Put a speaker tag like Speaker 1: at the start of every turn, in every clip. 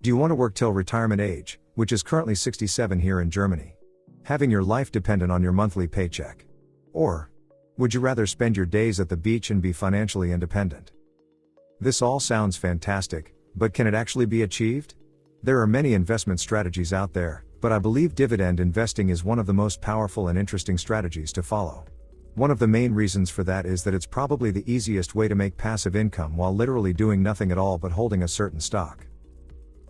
Speaker 1: Do you want to work till retirement age, which is currently 67 here in Germany? Having your life dependent on your monthly paycheck? Or would you rather spend your days at the beach and be financially independent? This all sounds fantastic, but can it actually be achieved? There are many investment strategies out there, but I believe dividend investing is one of the most powerful and interesting strategies to follow. One of the main reasons for that is that it's probably the easiest way to make passive income while literally doing nothing at all but holding a certain stock.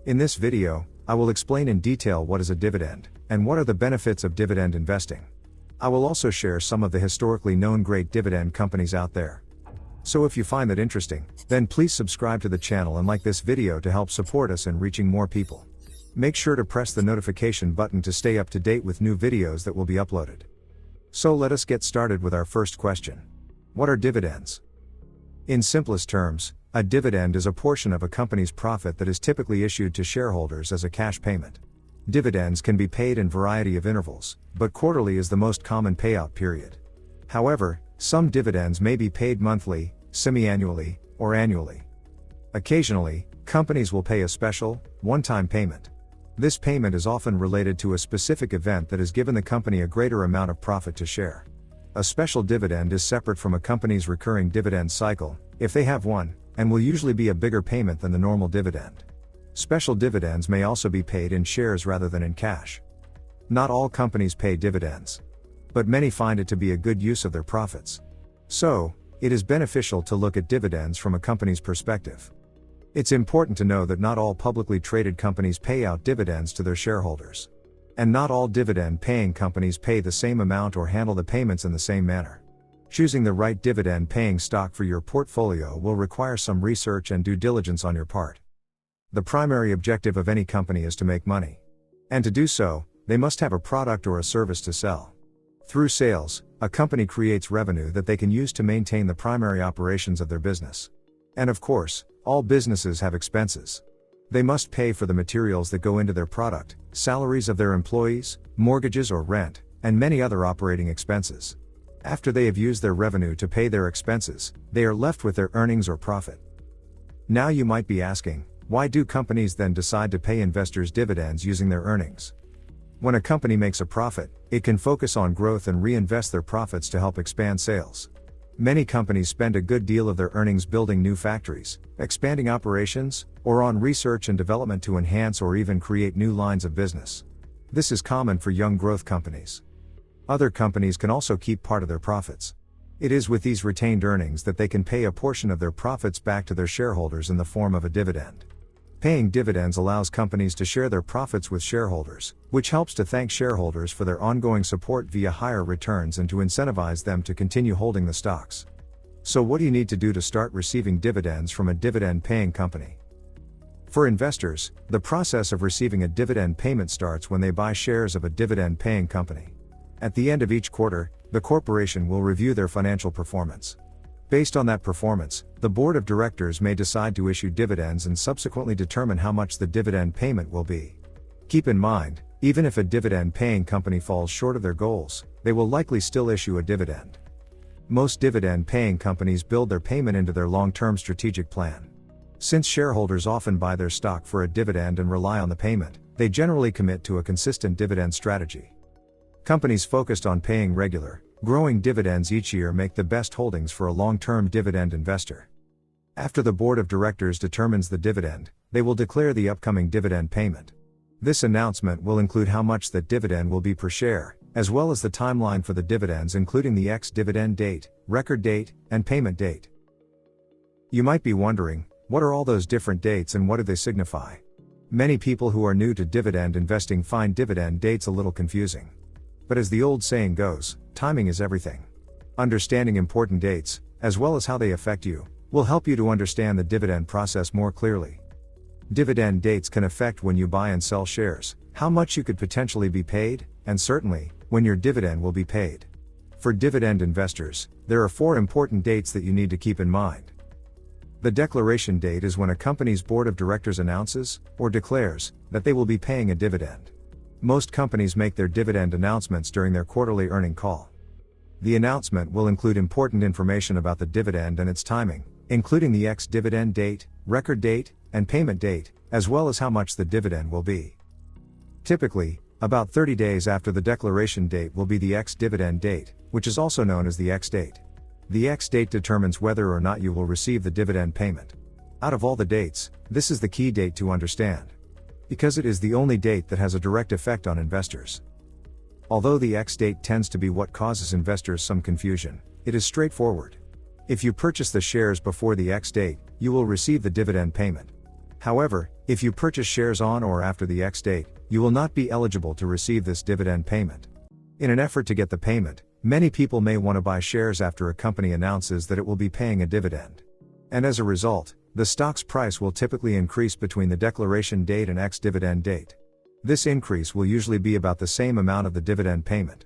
Speaker 1: In this video, I will explain in detail what is a dividend, and what are the benefits of dividend investing. I will also share some of the historically known great dividend companies out there. So if you find that interesting, then please subscribe to the channel and like this video to help support us in reaching more people. Make sure to press the notification button to stay up to date with new videos that will be uploaded. So let us get started with our first question. What are dividends? In simplest terms, a dividend is a portion of a company's profit that is typically issued to shareholders as a cash payment. Dividends can be paid in a variety of intervals, but quarterly is the most common payout period. However, some dividends may be paid monthly, semi-annually, or annually. Occasionally, companies will pay a special, one-time payment. This payment is often related to a specific event that has given the company a greater amount of profit to share. A special dividend is separate from a company's recurring dividend cycle, if they have one, and will usually be a bigger payment than the normal dividend. Special dividends may also be paid in shares rather than in cash. Not all companies pay dividends, but many find it to be a good use of their profits. So, it is beneficial to look at dividends from a company's perspective. It's important to know that not all publicly traded companies pay out dividends to their shareholders. And not all dividend-paying companies pay the same amount or handle the payments in the same manner. Choosing the right dividend-paying stock for your portfolio will require some research and due diligence on your part. The primary objective of any company is to make money. And to do so, they must have a product or a service to sell. Through sales, a company creates revenue that they can use to maintain the primary operations of their business. And of course, all businesses have expenses. They must pay for the materials that go into their product, salaries of their employees, mortgages or rent, and many other operating expenses. After they have used their revenue to pay their expenses, they are left with their earnings or profit. Now you might be asking, why do companies then decide to pay investors dividends using their earnings? When a company makes a profit, it can focus on growth and reinvest their profits to help expand sales. Many companies spend a good deal of their earnings building new factories, expanding operations, or on research and development to enhance or even create new lines of business. This is common for young growth companies. Other companies can also keep part of their profits. It is with these retained earnings that they can pay a portion of their profits back to their shareholders in the form of a dividend. Paying dividends allows companies to share their profits with shareholders, which helps to thank shareholders for their ongoing support via higher returns and to incentivize them to continue holding the stocks. So what do you need to do to start receiving dividends from a dividend-paying company? For investors, the process of receiving a dividend payment starts when they buy shares of a dividend-paying company. At the end of each quarter, the corporation will review their financial performance. Based on that performance, the board of directors may decide to issue dividends and subsequently determine how much the dividend payment will be. Keep in mind, even if a dividend-paying company falls short of their goals, they will likely still issue a dividend. Most dividend-paying companies build their payment into their long-term strategic plan. Since shareholders often buy their stock for a dividend and rely on the payment, they generally commit to a consistent dividend strategy. Companies focused on paying regular, growing dividends each year make the best holdings for a long-term dividend investor. After the board of directors determines the dividend, they will declare the upcoming dividend payment. This announcement will include how much that dividend will be per share, as well as the timeline for the dividends including the ex-dividend date, record date, and payment date. You might be wondering, what are all those different dates and what do they signify? Many people who are new to dividend investing find dividend dates a little confusing. But as the old saying goes, timing is everything. Understanding important dates, as well as how they affect you, will help you to understand the dividend process more clearly. Dividend dates can affect when you buy and sell shares, how much you could potentially be paid, and certainly, when your dividend will be paid. For dividend investors, there are 4 important dates that you need to keep in mind. The declaration date is when a company's board of directors announces, or declares, that they will be paying a dividend. Most companies make their dividend announcements during their quarterly earning call. The announcement will include important information about the dividend and its timing, including the ex-dividend date, record date, and payment date, as well as how much the dividend will be. Typically, about 30 days after the declaration date will be the ex-dividend date, which is also known as the ex-date. The ex-date determines whether or not you will receive the dividend payment. Out of all the dates, this is the key date to understand, because it is the only date that has a direct effect on investors. Although the ex-date tends to be what causes investors some confusion, it is straightforward. If you purchase the shares before the ex-date, you will receive the dividend payment. However, if you purchase shares on or after the ex-date, you will not be eligible to receive this dividend payment. In an effort to get the payment, many people may want to buy shares after a company announces that it will be paying a dividend. And as a result, the stock's price will typically increase between the declaration date and ex-dividend date. This increase will usually be about the same amount of the dividend payment.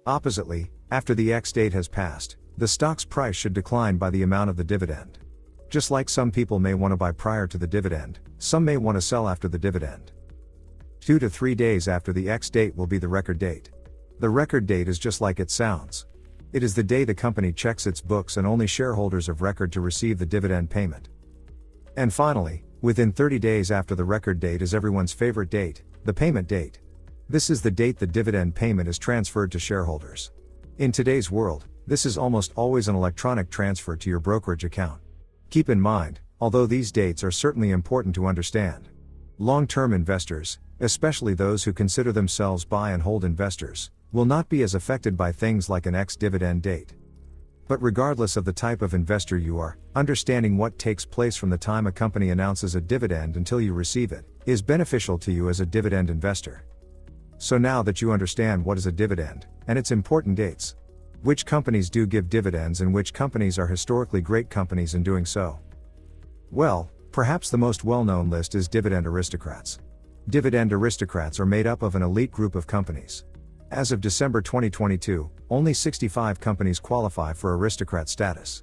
Speaker 1: Oppositely, after the ex-date has passed, the stock's price should decline by the amount of the dividend. Just like some people may want to buy prior to the dividend, some may want to sell after the dividend. 2 to 3 days after the ex-date will be the record date. The record date is just like it sounds. It is the day the company checks its books and only shareholders of record to receive the dividend payment. And finally, within 30 days after the record date is everyone's favorite date, the payment date. This is the date the dividend payment is transferred to shareholders. In today's world, this is almost always an electronic transfer to your brokerage account. Keep in mind, although these dates are certainly important to understand, long-term investors, especially those who consider themselves buy and hold investors, will not be as affected by things like an ex-dividend date. But regardless of the type of investor you are, understanding what takes place from the time a company announces a dividend until you receive it, is beneficial to you as a dividend investor. So now that you understand what is a dividend, and its important dates, which companies do give dividends and which companies are historically great companies in doing so? Well, perhaps the most well-known list is Dividend Aristocrats. Dividend Aristocrats are made up of an elite group of companies. As of December 2022, only 65 companies qualify for Aristocrat status.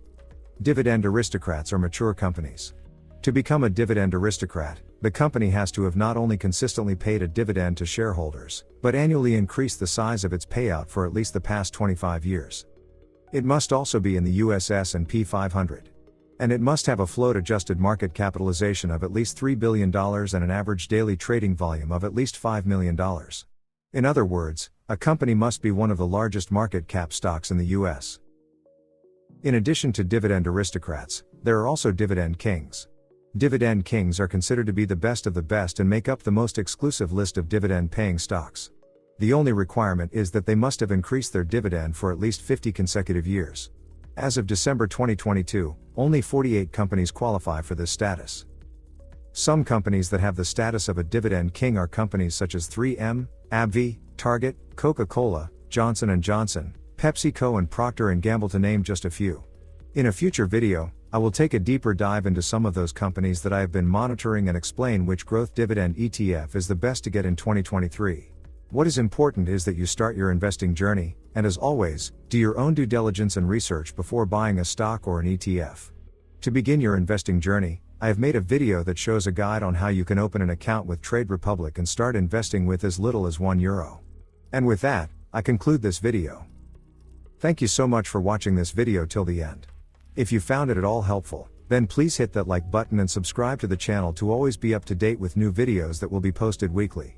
Speaker 1: Dividend Aristocrats are mature companies. To become a Dividend Aristocrat, the company has to have not only consistently paid a dividend to shareholders, but annually increased the size of its payout for at least the past 25 years. It must also be in the US S&P 500. And it must have a float-adjusted market capitalization of at least $3 billion and an average daily trading volume of at least $5 million. In other words, a company must be one of the largest market cap stocks in the US. In addition to Dividend Aristocrats, there are also Dividend Kings. Dividend Kings are considered to be the best of the best and make up the most exclusive list of dividend-paying stocks. The only requirement is that they must have increased their dividend for at least 50 consecutive years. As of December 2022, only 48 companies qualify for this status. Some companies that have the status of a Dividend King are companies such as 3M, AbbVie, Target, Coca-Cola, Johnson & Johnson, PepsiCo and Procter & Gamble to name just a few. In a future video, I will take a deeper dive into some of those companies that I have been monitoring and explain which growth dividend ETF is the best to get in 2023. What is important is that you start your investing journey, and as always, do your own due diligence and research before buying a stock or an ETF. To begin your investing journey, I have made a video that shows a guide on how you can open an account with Trade Republic and start investing with as little as €1. And with that, I conclude this video. Thank you so much for watching this video till the end. If you found it at all helpful, then please hit that like button and subscribe to the channel to always be up to date with new videos that will be posted weekly.